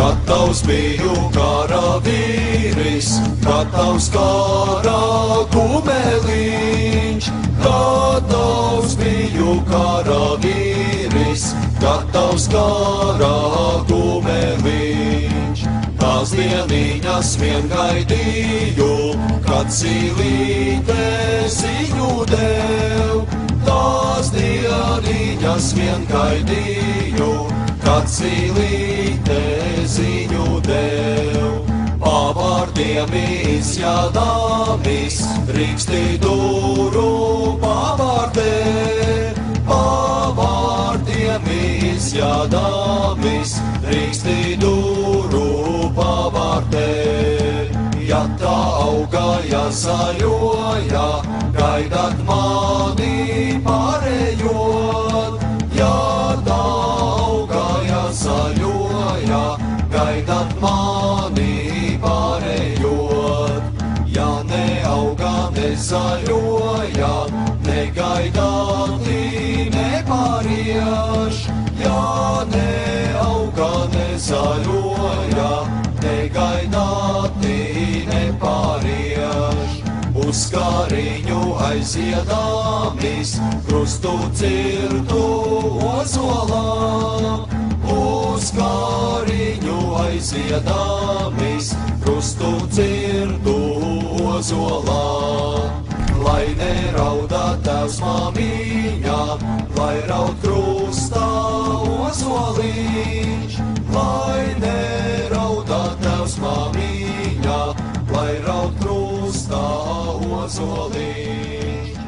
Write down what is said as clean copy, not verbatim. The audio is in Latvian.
Gatavs biju karavīris, gatavs karā kumeliņš. Gatavs biju karavīris, gatavs karā kumeliņš. Tās dieniņas vien gaidīju, kad zīlīte ziņu dev. Tās dieniņas vien gaidīju, kad zīlīte ziņu dev. Pavārdiem izjādāmis, Rīkstidūru pavārdē. Pavārdiem izjādāmis, Rīkstidūru pavārdē. Ja tā augaja zaļoja, gaidat mani pārējot. Ja tā augaja zaļoja, gaidat mani pārējot. Ja neauga, nezaļoja, negaidāti nepārieš. Ja neauga, nezaļoja, negaidāti nepārieš. Uz kāriņu aiziedāmis, krustu cirtu ozolā. Uz kāriņu aiziedāmis, krustu cirtu ozolā. Lai nerauda tevs māmiņa, lai raud krustā ozoliņš. Lai nerauda tevs māmiņa, lai raud krustā ozoliņš.